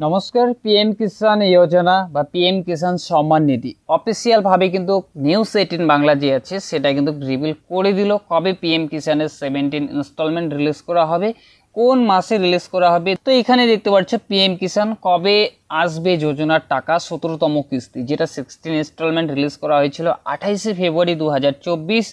নমস্কার। পিএম কিষাণ যোজনা বা PM Kisan Samman Nidhi official ভাবে কিন্তু নিউজ 18 বাংলা যে আছে সেটা কিন্তু রিভিল করে দিল কবে পিএম কিষাণের 17 ইনস্টলমেন্ট রিলিজ করা হবে, কোন মাসে রিলিজ করা হবে। তো এখানে দেখতে পাচ্ছ পিএম কিষাণ কবে আসবে যোজনার টাকা 17তম কিস্তি, যেটা 16 ইনস্টলমেন্ট রিলিজ করা হয়েছিল 28শে ফেব্রুয়ারি 2024।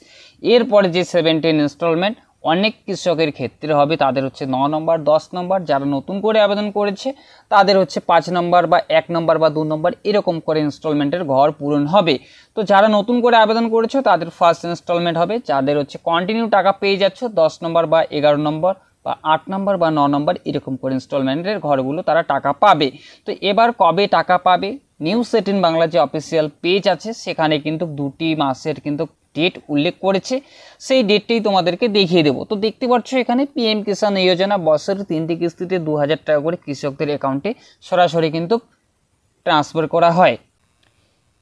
এরপরে যে 17 ইনস্টলমেন্ট অনেক কৃষকের ক্ষেত্রে হবে, তাদের হচ্ছে 9 নম্বর 10 নম্বর, যারা নতুন করে আবেদন করেছে তাদের হচ্ছে 5 নম্বর বা 1 নম্বর বা 2 নম্বর এরকম করে ইনস্টলমেন্টের ঘর পূরণ হবে। তো যারা নতুন করে আবেদন করেছে তাদের ফার্স্ট ইনস্টলমেন্ট হবে, যাদের হচ্ছে কন্টিনিউ টাকা পেয়ে যাচ্ছ 10 নম্বর বা 11 নম্বর বা 8 নম্বর বা 9 নম্বর এরকম করে ইনস্টলমেন্টের ঘরগুলো তারা টাকা পাবে। তো এবার কবে টাকা পাবে, নিউজ 18 বাংলা যে অফিসিয়াল পেজ আছে সেখানে কিন্তু 2টি মাসের কিন্তু ডেট উল্লেখ করেছে, সেই ডেটটাই তোমাদেরকে দেখিয়ে দেবো। তো দেখতে পাচ্ছ এখানে পিএম কিষাণ যোজনা বছরের 3টি কিস্তিতে 2000 টাকা করে কৃষকদের অ্যাকাউন্টে সরাসরি কিন্তু ট্রান্সফার করা হয়।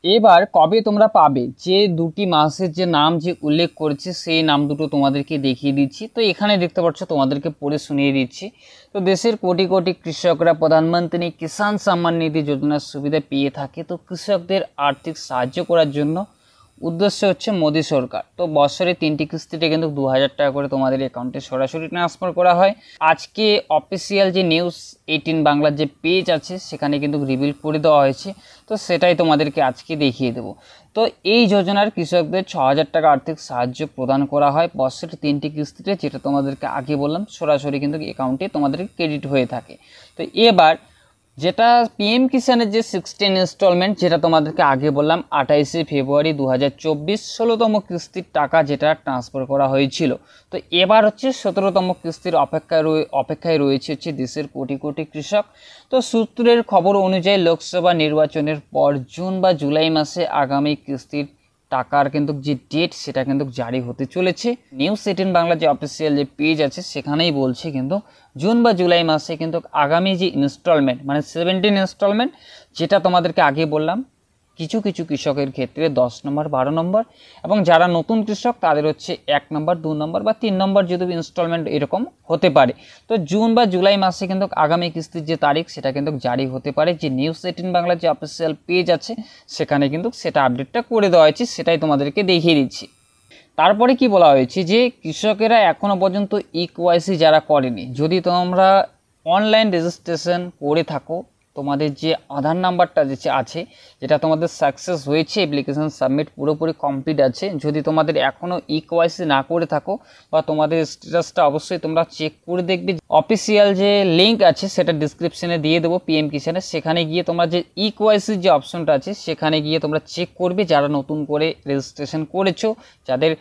এবার কবে তোমরা পাবে, যে 2টি মাসের যে নাম যে উল্লেখ করেছে সেই নাম দুটো তোমাদেরকে দেখিয়ে দিচ্ছি। তো এখানে দেখতে পাচ্ছ তোমাদেরকে পড়ে শুনিয়ে দিচ্ছি। তো দেশের কোটি কোটি কৃষকরা প্রধানমন্ত্রী কিষাণ সম্মান নিধি যোজনার সুবিধা পেয়ে থাকে। তো কৃষকদের আর্থিক সাহায্য করার জন্য উদ্দেশ্য হচ্ছে মোদী সরকার। তো বছরে 3টি কিস্তিতে কিন্তু 2000 টাকা করে তোমাদের অ্যাকাউন্টে সরাসরি ট্রান্সফার করা হয়। আজকে অফিসিয়াল যে নিউজ 18 বাংলার যে পেজ আছে সেখানে কিন্তু রিভিল করে দেওয়া হয়েছে, তো সেটাই তোমাদেরকে আজকে দেখিয়ে দেবো। তো এই যোজনার কৃষকদের 6000 টাকা আর্থিক সাহায্য প্রদান করা হয় বছরের 3টি কিস্তিতে, যেটা তোমাদেরকে আগে বললাম সরাসরি কিন্তু অ্যাকাউন্টে তোমাদের ক্রেডিট হয়ে থাকে। তো এবার যেটা পিএম কিষাণের যে 16 ইনস্টলমেন্ট, যেটা তোমাদেরকে আগে বললাম 28শে ফেব্রুয়ারি 2024 16তম কিস্তির টাকা যেটা ট্রান্সফার করা হয়েছিল। তো এবার হচ্ছে 17তম কিস্তির অপেক্ষায় রয়েছে হচ্ছে দেশের কোটি কোটি কৃষক। তো সূত্রের খবর অনুযায়ী লোকসভা নির্বাচনের পর জুন বা জুলাই মাসে আগামী কিস্তির টাকার কিন্তু যে ডেট সেটা কিন্তু জারি হতে চলেছে। নিউজ 18 বাংলা যে অফিসিয়াল যে পেজ আছে সেখানেই বলছে কিন্তু জুন বা জুলাই মাসে কিন্তু আগামী যে ইনস্টলমেন্ট মানে 17 ইনস্টলমেন্ট, যেটা তোমাদেরকে আগে বললাম কিছু কিছু কৃষকের ক্ষেত্রে 10 নম্বর 12 নম্বর, এবং যারা নতুন কৃষক তাদের হচ্ছে 1 নম্বর 2 নম্বর বা 3 নম্বর যদি ইনস্টলমেন্ট এরকম হতে পারে। তো জুন বা জুলাই মাসে কিন্তু আগামী কিস্তির যে তারিখ সেটা কিন্তু জারি হতে পারে। যে নিউজ 18 বাংলার যে অফিসিয়াল পেজ আছে সেখানে কিন্তু সেটা আপডেটটা করে দেওয়া হয়েছে, সেটাই তোমাদেরকে দেখিয়ে দিচ্ছি। তারপরে কি বলা হয়েছে যে কৃষকেরা এখনও পর্যন্ত ইকেওয়াইসি যারা করেনি, যদি তোমরা অনলাইন রেজিস্ট্রেশন করে থাকো, তোমাদের যে আধার নাম্বারটা যে আছে যেটা তোমাদের সাকসেস হয়েছে, অ্যাপ্লিকেশন সাবমিট পুরোপুরি কমপ্লিট আছে, যদি তোমাদের এখনও ইকেওয়াইসি না করে থাকো বা তোমাদের স্ট্যাটাসটা অবশ্যই তোমরা চেক করে দেখবে। অফিসিয়াল যে লিঙ্ক আছে সেটা ডিসক্রিপশনে দিয়ে দেবো পিএম কিষাণের, সেখানে গিয়ে তোমরা যে ইকেওয়াইসির যে অপশনটা আছে সেখানে গিয়ে তোমরা চেক করবে যারা নতুন করে রেজিস্ট্রেশন করেছো, যাদের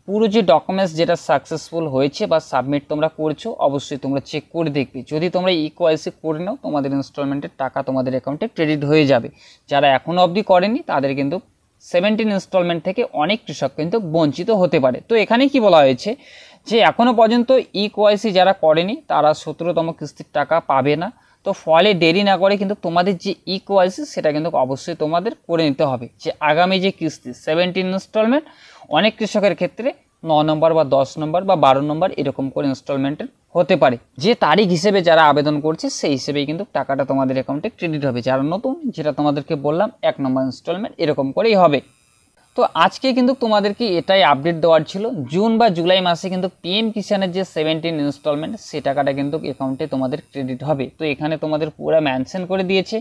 পুরো যে ডকুমেন্টস যেটা সাকসেসফুল হয়েছে বা সাবমিট তোমরা করেছো অবশ্যই তোমরা চেক করে দেখবে। যদি তোমরা ইকেওয়াইসি করে নাও তোমাদের ইনস্টলমেন্টের টাকা তোমাদের অ্যাকাউন্টে ক্রেডিট হয়ে যাবে। যারা এখনও অবধি করেনি তাদের কিন্তু 17 ইনস্টলমেন্ট থেকে অনেক কৃষক কিন্তু বঞ্চিত হতে পারে। তো এখানে কি বলা হয়েছে যে এখনও পর্যন্ত ইকেওয়াইসি যারা করেনি তারা 17তম কিস্তির টাকা পাবে না। তো ফলে দেরি না করে কিন্তু তোমাদের যে ইকেওয়াইসি সেটা কিন্তু অবশ্যই তোমাদের করে নিতে হবে। যে আগামী যে কিস্তি 17 ইনস্টলমেন্ট অনেক কৃষকের ক্ষেত্রে 9 নম্বর বা 10 নম্বর বা 12 নম্বর এরকম করে ইনস্টলমেন্টের হতে পারে, যে তারিখ হিসেবে যারা আবেদন করছে সেই হিসেবেই কিন্তু টাকাটা তোমাদের অ্যাকাউন্টে ক্রেডিট হবে। যারা নতুন, যেটা তোমাদেরকে বললাম 1 নম্বর ইনস্টলমেন্ট এরকম করেই হবে। তো আজকে কিন্তু তোমাদেরকে এটাই আপডেট দেওয়ার ছিল, জুন বা জুলাই মাসে কিন্তু পিএম কিষাণের যে 17 ইনস্টলমেন্ট সে টাকাটা কিন্তু অ্যাকাউন্টে তোমাদের ক্রেডিট হবে। তো এখানে তোমাদের পুরো মেনশন করে দিয়েছে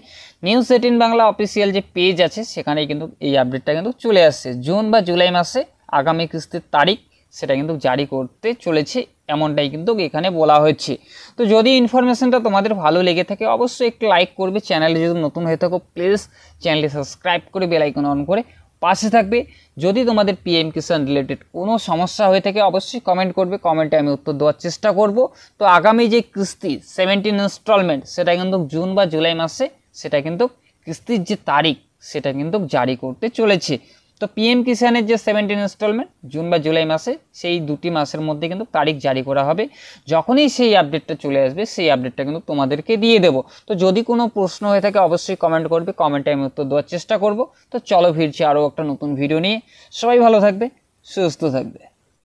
নিউজ 18 বাংলা অফিসিয়াল যে পেজ আছে সেখানে কিন্তু এই আপডেটটা কিন্তু চলে আসছে। জুন বা জুলাই মাসে আগামী কিস্তির তারিখ সেটা কিন্তু জারি করতে চলেছে, এমনটাই কিন্তু এখানে বলা হয়েছে। তো যদি ইনফরমেশনটা তোমাদের ভালো লেগে থাকে অবশ্যই একটু লাইক করবে, চ্যানেলে যদি নতুন হয়ে থাকো প্লিজ চ্যানেলটি সাবস্ক্রাইব করে বেল আইকন অন করে পাশে থাকবে। যদি তোমাদের পিএম কিষাণ রিলেটেড কোনো সমস্যা হয়ে থাকে অবশ্যই কমেন্ট করবে, কমেন্টে আমি উত্তর দেওয়ার চেষ্টা করব। তো আগামী যে কিস্তি 17 ইনস্টলমেন্ট সেটা কিন্তু জুন বা জুলাই মাসে সেটা কিন্তু কিস্তির যে তারিখ সেটা কিন্তু জারি করতে চলেছে। তো পিএম কিষাণের যে 17 ইনস্টলমেন্ট জুন বা জুলাই মাসে সেই 2টি মাসের মধ্যে কিন্তু তারিখ জারি করা হবে। যখনই সেই আপডেটটা চলে আসবে সেই আপডেটটা কিন্তু তোমাদেরকে দিয়ে দেবো। তো যদি কোনো প্রশ্ন হয়ে থাকে অবশ্যই কমেন্ট করবে, কমেন্টে আমি উত্তর দেওয়ার চেষ্টা করব। তো চলো ফিরছি আরও একটা নতুন ভিডিও নিয়ে। সবাই ভালো থাকবে, সুস্থ থাকবে।